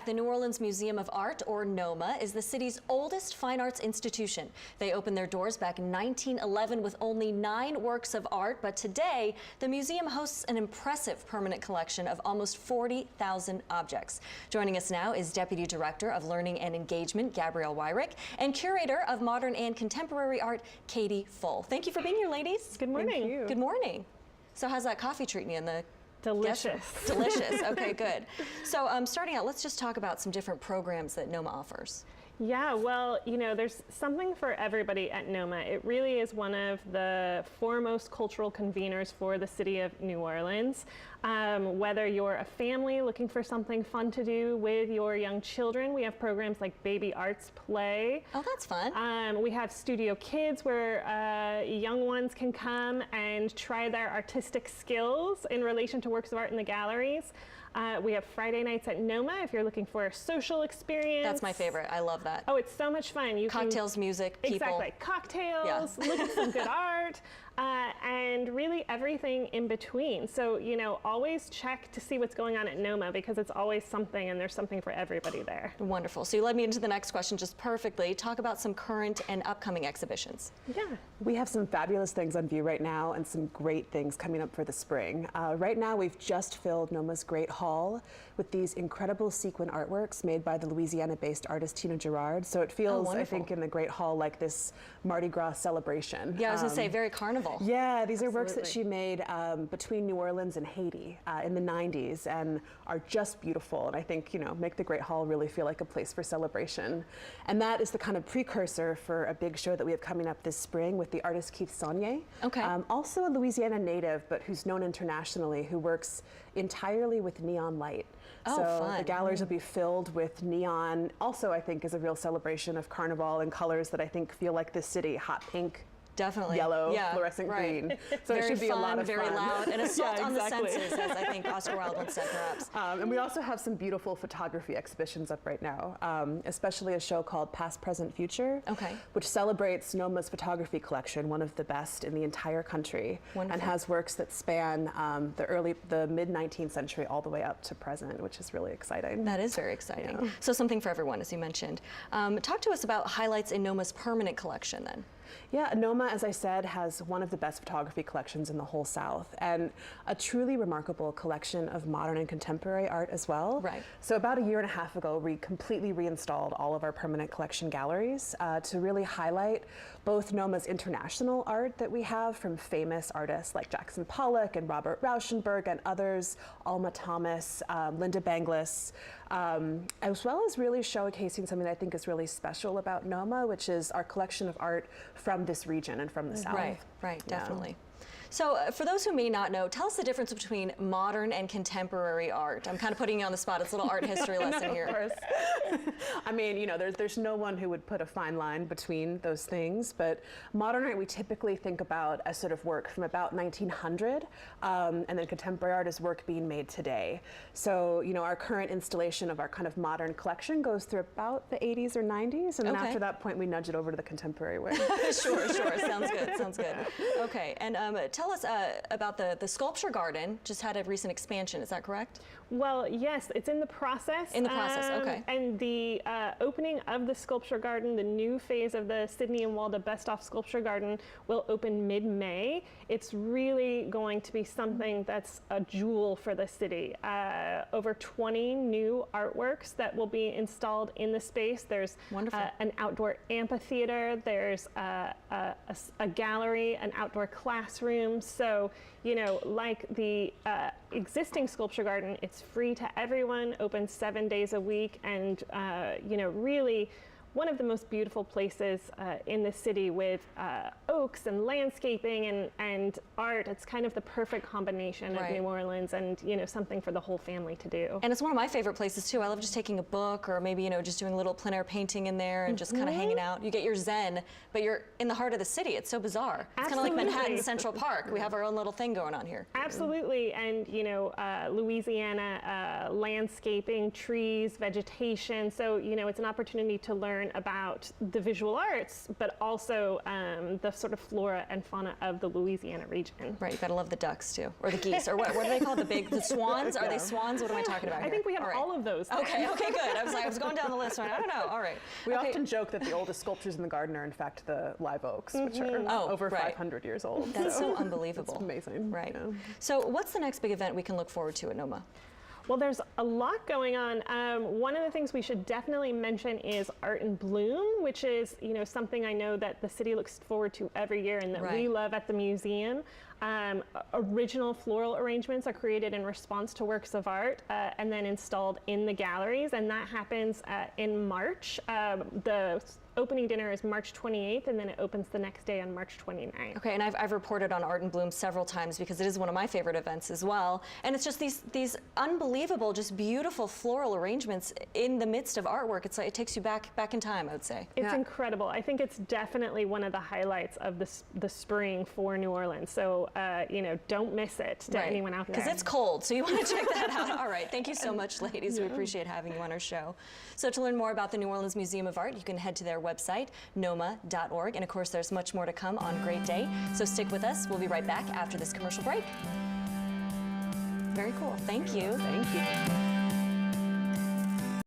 The New Orleans Museum of Art, or NOMA, is the city's oldest fine arts institution. They opened their doors back in 1911 with only 9 works of art, but today the museum hosts an impressive permanent collection of almost 40,000 objects. Joining us now is Deputy Director of Learning and Engagement, Gabrielle Wyrick, and Curator of Modern and Contemporary Art, Katie Full. Thank you for being here, ladies. Good morning. Thank you. Good morning. So how's that coffee treating you in the Delicious. Delicious. Okay, good. So starting out, let's just talk about some different programs that NOMA offers. Yeah, well, you know, there's something for everybody at NOMA. It really is one of the foremost cultural conveners for the city of New Orleans. Whether you're a family looking for something fun to do with your young children, we have programs like Baby Arts Play. Oh, that's fun. We have Studio Kids where young ones can come and try their artistic skills in relation to works of art in the galleries. We have Friday nights at NOMA if you're looking for a social experience. That's my favorite. I love that. Oh, it's so much fun. Cocktails, music, people. Exactly. Cocktails, look at some good art, and really everything in between. So, you know, always check to see what's going on at NOMA because it's always something and there's something for everybody there. Wonderful. So you led me into the next question just perfectly. Talk about some current and upcoming exhibitions. Yeah. We have some fabulous things on view right now and some great things coming up for the spring. Right now we've just filled NOMA's Great Hall with these incredible sequin artworks made by the Louisiana-based artist Tina Gerard. So it feels, I think, in the Great Hall like this Mardi Gras celebration. Yeah, I was going to say, very carnival. Yeah, these are works that she made between New Orleans and Haiti in the 90s and are just beautiful. And I think, you know, make the Great Hall really feel like a place for celebration. And that is the kind of precursor for a big show that we have coming up this spring with the artist Keith Saunier. Okay. Also a Louisiana native, but who's known internationally, who works entirely with neon light. Oh, so fun. the galleries will be filled with neon. Also, I think, is a real celebration of carnival and colors that I think feel like this city: hot pink, definitely, yellow, fluorescent green. So very it should be fun, a lot of very fun. loud, and assault Yeah, on the exactly. senses, as I think Oscar Wilde once said, perhaps. And we also have some beautiful photography exhibitions up right now, especially a show called Past, Present, Future, which celebrates NOMA's photography collection, one of the best in the entire country, and has works that span the mid-19th century all the way up to present, which is really exciting. That is very exciting. Yeah. So something for everyone, as you mentioned. Talk to us about highlights in NOMA's permanent collection, then. Yeah, NOMA, as I said, has one of the best photography collections in the whole South, and a truly remarkable collection of modern and contemporary art as well. Right. So about a year and a half ago, we completely reinstalled all of our permanent collection galleries to really highlight both NOMA's international art that we have from famous artists like Jackson Pollock and Robert Rauschenberg and others, Alma Thomas, Linda Banglis, as well as really showcasing something that I think is really special about NOMA, which is our collection of art from this region and from the South. Right, definitely. So for those who may not know, tell us the difference between modern and contemporary art. I'm kind of putting you on the spot. It's a little art history lesson here. Of course. I mean, you know, there's no one who would put a fine line between those things, but modern art we typically think about as sort of work from about 1900, and then contemporary art is work being made today. So, you know, our current installation of our kind of modern collection goes through about the 80s or 90s, and then after that point we nudge it over to the contemporary way. Sure, sounds good, sounds good. Okay, and tell us about the sculpture garden. Just had a recent expansion, is that correct? Well, yes, it's in the process. In the process, okay. And the opening of the sculpture garden, the new phase of the Sydney and Walda Bestoff Sculpture Garden will open mid-May. It's really going to be something that's a jewel for the city. Over 20 new artworks that will be installed in the space. There's an outdoor amphitheater, there's a gallery, an outdoor classroom. So, you know, like the existing sculpture garden, it's free to everyone, open 7 days a week, and you know, really one of the most beautiful places in the city with oaks and landscaping and art. It's kind of the perfect combination of New Orleans and, you know, something for the whole family to do. And it's one of my favorite places too. I love just taking a book or maybe, you know, just doing a little plein air painting in there and just kind of hanging out. You get your zen, but you're in the heart of the city. It's so bizarre. It's kind of like Manhattan Central Park. We have our own little thing going on here. Absolutely. And, you know, Louisiana landscaping, trees, vegetation. So, you know, it's an opportunity to learn learn about the visual arts, but also the sort of flora and fauna of the Louisiana region. Right, you gotta love the ducks too, or the geese, or what do they call the swans? Are they swans? What am I talking about I here? think we have all of those. Okay, okay, good. I was going down the list, I don't know. All right. We Okay. often joke that the oldest sculptures in the garden are in fact the live oaks, which are over right. 500 years old. That's so unbelievable. It's amazing. Right. Yeah. So what's the next big event we can look forward to at NOMA? Well, there's a lot going on. One of the things we should definitely mention is Art in Bloom, which is something I know that the city looks forward to every year and that we love at the museum. Original floral arrangements are created in response to works of art and then installed in the galleries, and that happens in March. The opening dinner is March 28th, and then it opens the next day on March 29th. Okay, and I've reported on Art in Bloom several times because it is one of my favorite events as well. And it's just these unbelievable, just beautiful floral arrangements in the midst of artwork. It's like it takes you back in time, I would say. It's incredible. I think it's definitely one of the highlights of the spring for New Orleans. So don't miss it to anyone out there. Because it's cold, so you want to check that out. All right, thank you so much, ladies. We appreciate having you on our show. So to learn more about the New Orleans Museum of Art, you can head to their website, noma.org. And of course, there's much more to come on Great Day. So stick with us. We'll be right back after this commercial break. Very cool. Thank you. Thank you.